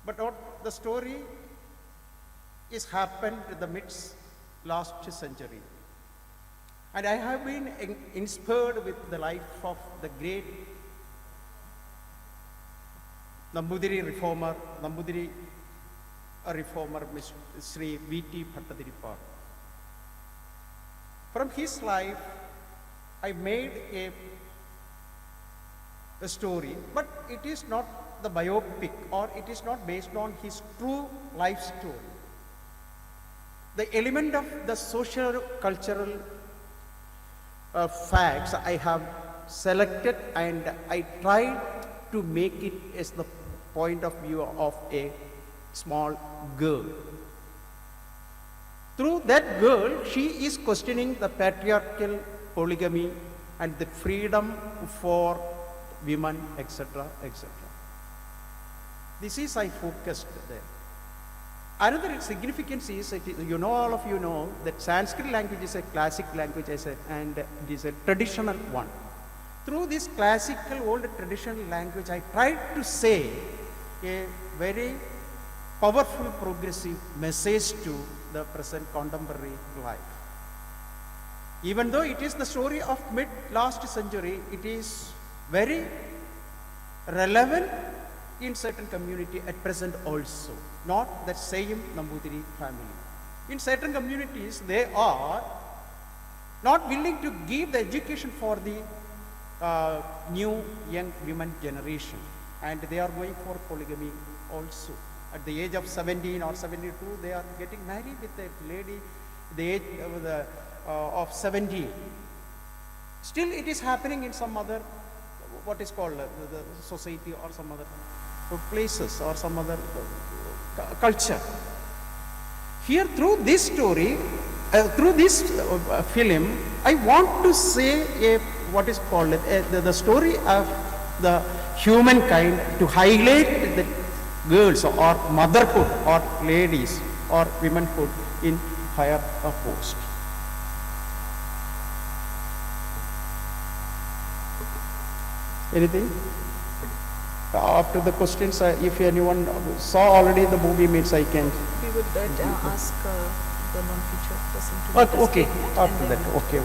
But what the story is happened in the midst last century. And I have been inspired with the life of the great Nambudiri reformer, Shri V.T. Bhattadirippar. From his life, I made a story, but it is not the biopic, or it is not based on his true life story. The element of the social cultural facts I have selected, and I tried to make it as the point of view of a small girl. Through that girl, she is questioning the patriarchal polygamy and the freedom for women, etc., etc. This is I focused there. Another significance is, all of you know that Sanskrit language is a classic language and it is a traditional one. Through this classical old traditional language, I tried to say a very powerful progressive message to the present contemporary life. Even though it is the story of mid-last century, it is very relevant in certain community at present also, not the same Nambudiri family. In certain communities, they are not willing to give the education for the new young women generation, and they are going for polygamy also. At the age of 17 or 72, they are getting married with a lady at the age of 17. Still, it is happening in some other, what is called the society or some other places or some other culture. Here, through this story, through this film, I want to say what is called the story of the humankind, to highlight the girls or motherhood or ladies or womanhood in higher post. Anything? After the questions, if anyone saw already the movie, means I can. We would ask the non-feature person to okay, after that, okay.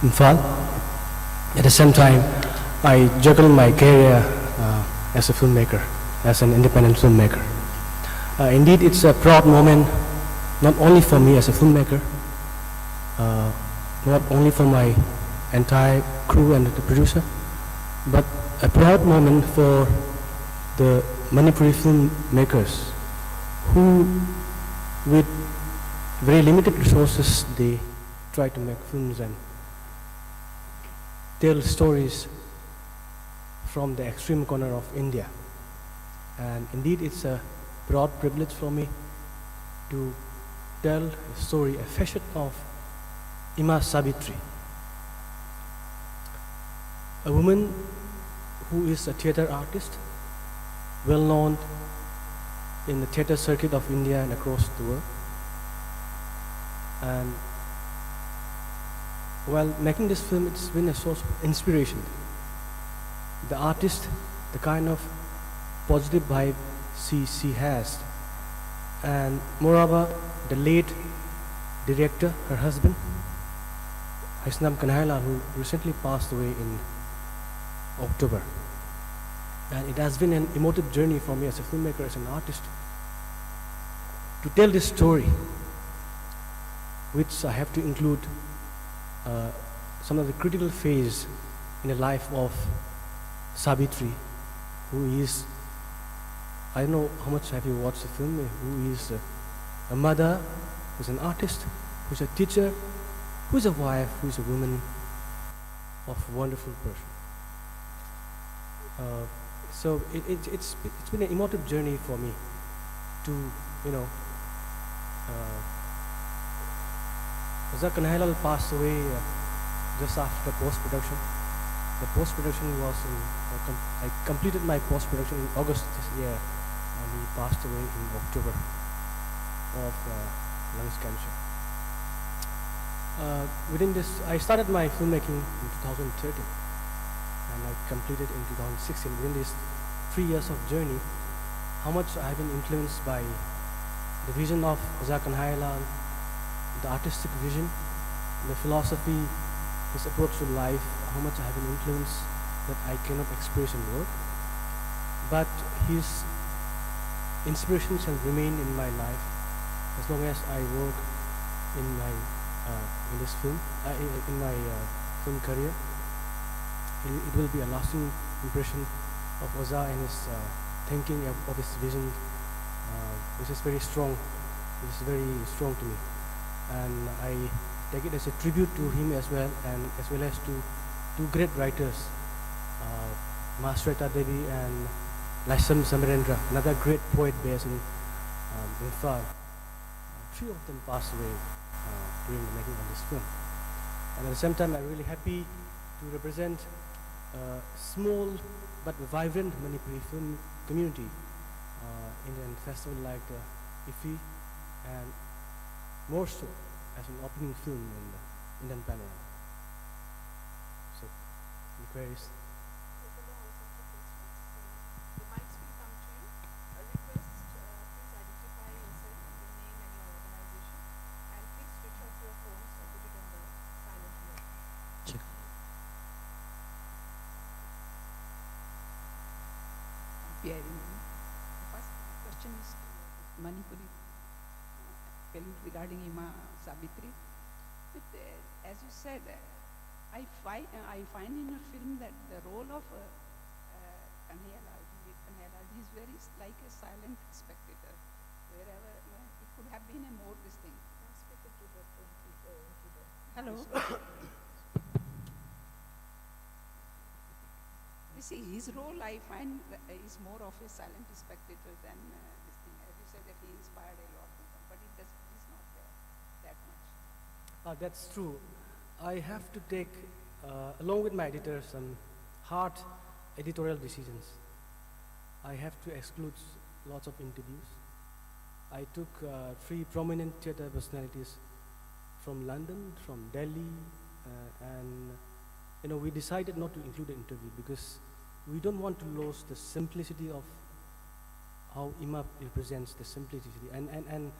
In fact, at the same time, I juggle my career as a filmmaker, as an independent filmmaker. Indeed, it's a proud moment, not only for me as a filmmaker, not only for my entire crew and the producer, but a proud moment for the Manipuri filmmakers who, with very limited resources, they try to make films and tell stories from the extreme corner of India. And indeed, it's a broad privilege for me to tell a story, a facet of Ima Sabitri, a woman who is a theatre artist, well known in the theatre circuit of India and across the world. And while making this film, it's been a source of inspiration. The artist, the kind of positive vibe she has, and moreover, the late director, her husband, his name Kanhailal, who recently passed away in October. And it has been an emotive journey for me as a filmmaker, as an artist, to tell this story, which I have to include some of the critical phase in the life of Sabitri, who is, I don't know how much have you watched the film, who is a mother, who's an artist, who's a teacher, who's a wife, who's a woman of a wonderful person. So it's been an emotive journey for me to, Kanhailal passed away just after post-production. the post-production was I completed my post-production in August this year, and he passed away in October of lung cancer. Within this, I started my filmmaking in 2013, and I completed in 2016. Within these 3 years of journey, how much I have been influenced by the vision of Aathira Kanhaiyalalal, the artistic vision, the philosophy, his approach to life, how much I have been influenced that I cannot express in words. But his inspiration shall remain in my life as long as I work in my in this film, in my film career. It will be a lasting impression of Aathira and his thinking of his vision, which is very strong. It is very strong to me, and I take it as a tribute to him as well, and as well as to two great writers, Masreta Devi and Lasam Samirendra, another great poet based in IFFI. 3 of them passed away during the making of this film. And at the same time, I'm really happy to represent a small but vibrant Manipuri film community in a festival like IFFI, and more so as an opening film in the Indian Panorama. So, inquiries. The mics will come to you. A request, please identify yourself, your name and your organization, and please switch off your phones or put it on the silent mode. Check. First question is to Manipuri film regarding Ima Sabitri. But, as you said, I find in your film that the role of Kanhaiyalalal is very like a silent spectator. Wherever it could have been a more this thing. Hello. You see, his role I find is more of a silent spectator than this thing. As you said that he inspired a lot, but it is not there that much. That's true. I have to take, along with my editor, some hard editorial decisions. I have to exclude lots of interviews. I took 3 prominent theatre personalities from London, from Delhi, and we decided not to include the interview because we don't want to lose the simplicity of how Ima represents the simplicity. And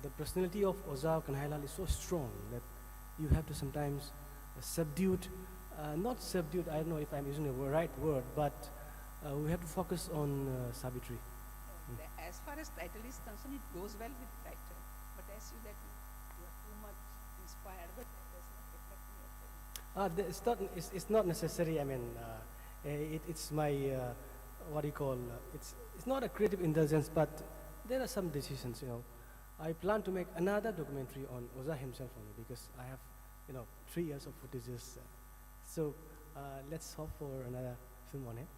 the personality of Aathira Kanhaiyalalal is so strong that you have to sometimes not subdued, I don't know if I'm using the right word, but we have to focus on Sabitri. As far as title is concerned, it goes well with title. But as you that you are too much inspired, but it does not reflect in your film. It's not necessary. I mean, it's my it's not a creative indulgence, but there are some decisions. I plan to make another documentary on Aathira himself only because I have 3 years of footages. So let's hope for another film on it.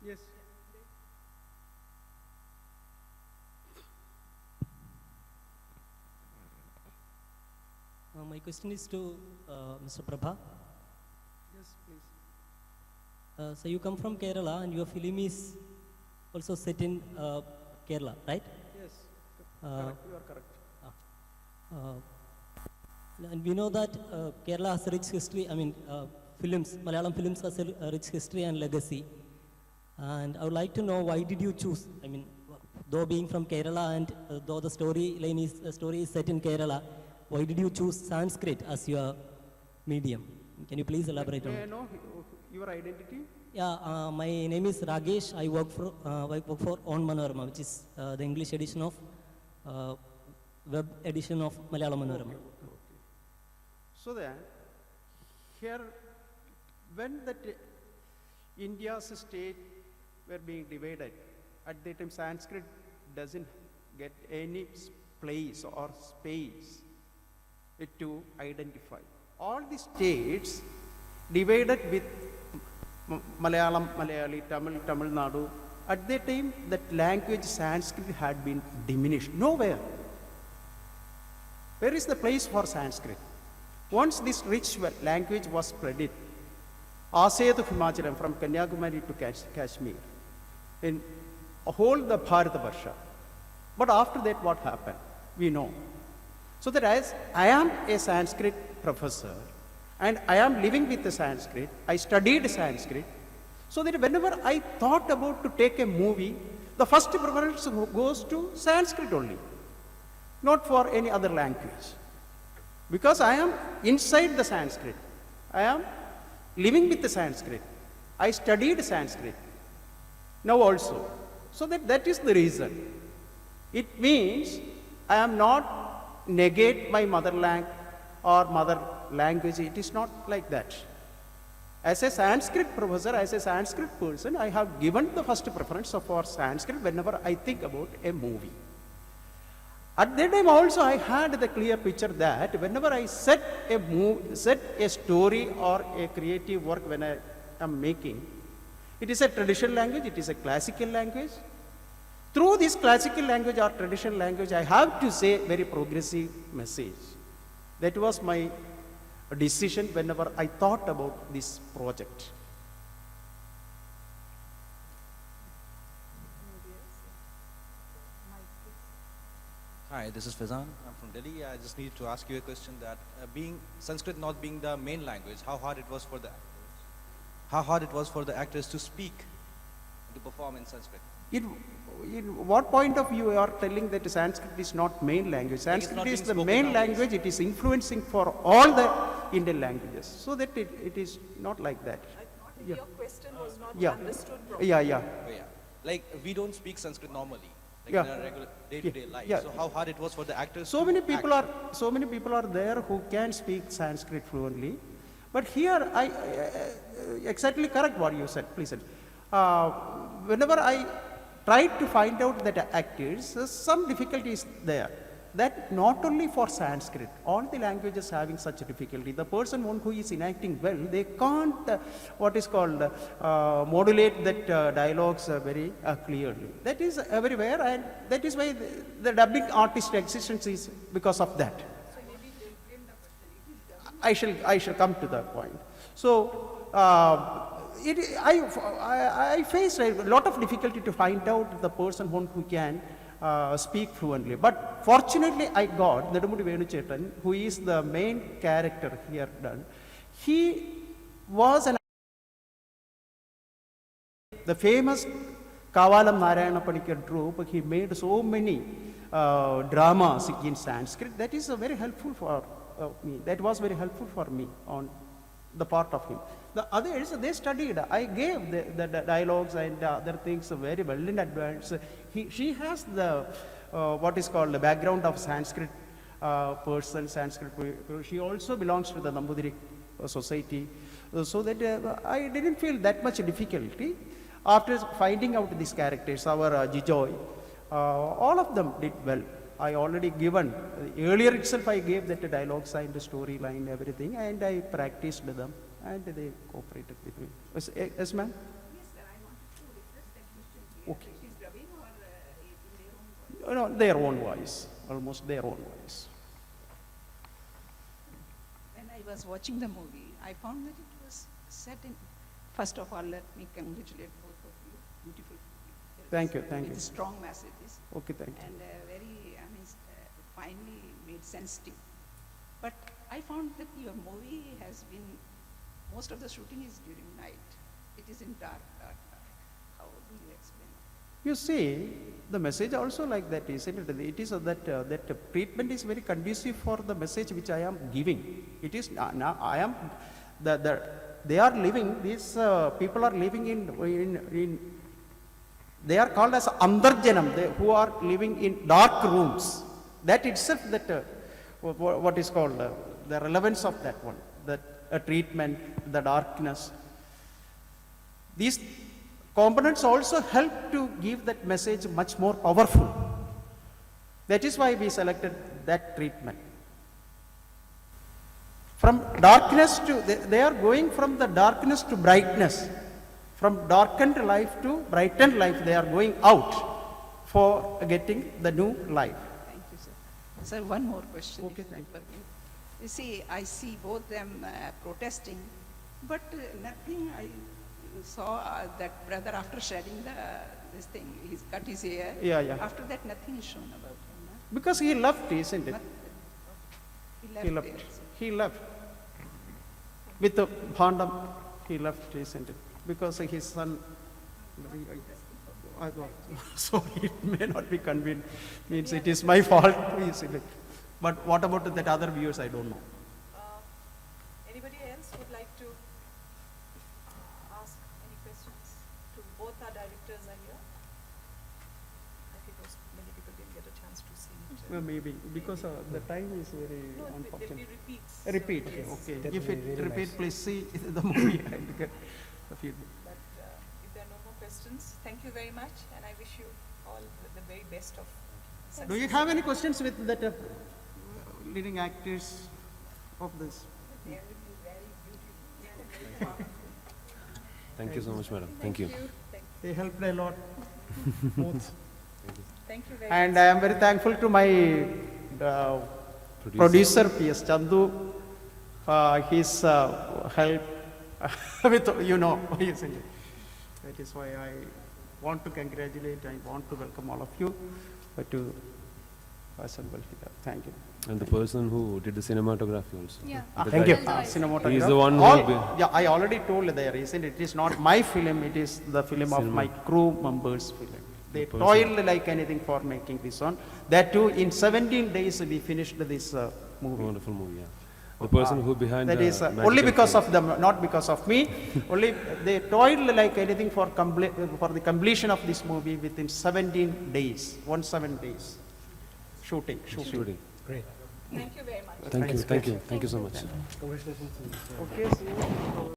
Yes. My question is to Mr. Prabha. Yes, please. So you come from Kerala and your film is also set in Kerala, right? Yes, correct. You are correct. And we know that Kerala has a rich history, Malayalam films has a rich history and legacy. And I would like to know, why did you choose, though being from Kerala and though the story is set in Kerala, why did you choose Sanskrit as your medium? Can you please elaborate on May I it? know your identity? Yeah, my name is Ragesh. I work for On Panorama, which is the English edition of web edition of Malayalam Panorama. Okay. So that here, when that India's state were being divided, at that time Sanskrit doesn't get any place or space to identify. All the states divided with Malayalam, Malayali, Tamil, Tamil Nadu, At that time, that language Sanskrit had been diminished. Nowhere. Where is the place for Sanskrit? Once this rich language was spread, Asetu Himachalam from Kanyakumari to Kashmir, in whole the Bharatavarsha. But after that, what happened? We know. So that as I am a Sanskrit professor, and I am living with the Sanskrit, I studied Sanskrit, so that whenever I thought about to take a movie, the first preference goes to Sanskrit only, not for any other language. Because I am inside the Sanskrit. I am living with the Sanskrit. I studied Sanskrit. Now also. So that is the reason. It means I am not negate my mother mother language. It is not like that. As a Sanskrit professor, as a Sanskrit person, I have given the first preference for Sanskrit whenever I think about a movie. At that time also I had the clear picture that whenever I set a story or a creative work when I am making, it is a traditional language, it is a classical language. Through this classical language or traditional language, I have to say very progressive message. That was my decision whenever I thought about this project. Hi, this is Fizan. I'm from Delhi. I just need to ask you a question that being Sanskrit not being the main language, how hard it was for the actors to speak, to perform in Sanskrit? In what point of view you are telling that Sanskrit is not main language? Sanskrit is the main language. It is influencing for all the Indian languages. So that it is not like that. I thought your question was not Yeah. understood properly. Yeah. Oh, yeah. Like we don't speak Sanskrit normally, like Yeah. in our regular day-to-day life. Yeah. So how hard it was for the actors So to many act? people are there who can speak Sanskrit fluently. But here, I exactly correct what you said. Please. Whenever I tried to find out that actors, some difficulty is there. That not only for Sanskrit, all the languages having such difficulty. The person who is enacting well, they can't modulate that dialogues very clearly. That is everywhere, and that is why the dubbing artist existence is because of that. I shall come to that point. So I faced a lot of difficulty to find out the person who can speak fluently. But fortunately, I got Nedumudi Venuchetan, who is the main character here done. He was the famous Kavalam Narayana Panikar troupe. He made so many dramas in Sanskrit. That is very helpful for me. That was very helpful for me on the part of him. The others, they studied. I gave the dialogues and other things very well in advance. She has the the background of Sanskrit person, Sanskrit. She also belongs to the Nambudiri society. So that I didn't feel that much difficulty. After finding out these characters, our Jijoy, all of them did well. I already given, earlier itself I gave that dialogues and the storyline, everything, and I practiced them, and they cooperated with me. Yes, ma'am? Yes, sir, I wanted to request that you should Okay. it is dubbing or in their own voice? No, their own voice, almost their own voice. When I was watching the movie, I found that it was set in, first of all, let me congratulate both of you. Beautiful movie. Thank you, thank With you. strong messages Okay, thank you. and very, finely made sensitive. But I found that your movie has been, most of the shooting is during night. It is in dark. How do you explain? You see, the message also like that, isn't it? It is that treatment is very conducive for the message which I am giving. It is now I am they are living. These people are living in. They are called as Andarjanam, who are living in dark rooms. That itself, what is called the relevance of that one, that treatment, the darkness. These components also help to give that message much more powerful. That is why we selected that treatment. From darkness to, they are going from the darkness to brightness. From darkened life to brightened life, they are going out for getting the new life. Thank you, sir. Sir, one more question. Okay, if thank you permit. You see, I see both them protesting, but nothing I saw that brother after shedding this thing, he's cut his hair. Yeah, yeah. After that, nothing is shown about him. No? Because he left, isn't it? Not- He left He left. there, sir. He left. With the Bhandam, he left, isn't it? Because his son, sorry, it may not be convenient. Means it is my fault. But what about that other viewers? I don't know. Anybody else would like to ask any questions to both our directors are here? I think many people didn't get a chance to see it. Well, maybe because the time is very No, there'll unfortunate. be repeats. Repeat, So, yes. okay. That If will it be really repeat, nice. please see the movie and get the feedback. But if there are no more questions, thank you very much, and I wish you all the very best of success. Do you have any questions with that leading actors of this? Thank you so much, madam. Thank you. They helped a lot. Both. Thank you very And much. I am very thankful to my producer P.S. Chandu, his help with, isn't it? That is why I want to congratulate, I want to welcome all of you to assemble here. Thank you. And the person who did the cinematography also. Yeah. The Thank guy- you. Cinematographer. He is the one who All, will be- yeah, I already told there, isn't it? It is not my film, it is the film of Cinema. my crew members' film. They person. toiled like anything for making this one. That too, in 17 days we finished this movie. Wonderful movie, yeah. The person who behind That the is only magical because film. of them, not because of me. Only they toiled like anything for the completion of this movie within 17 days, 17 days. Shooting. Shooting. Great. Thank you very much. Thank you so much. Congratulations. Okay, see you.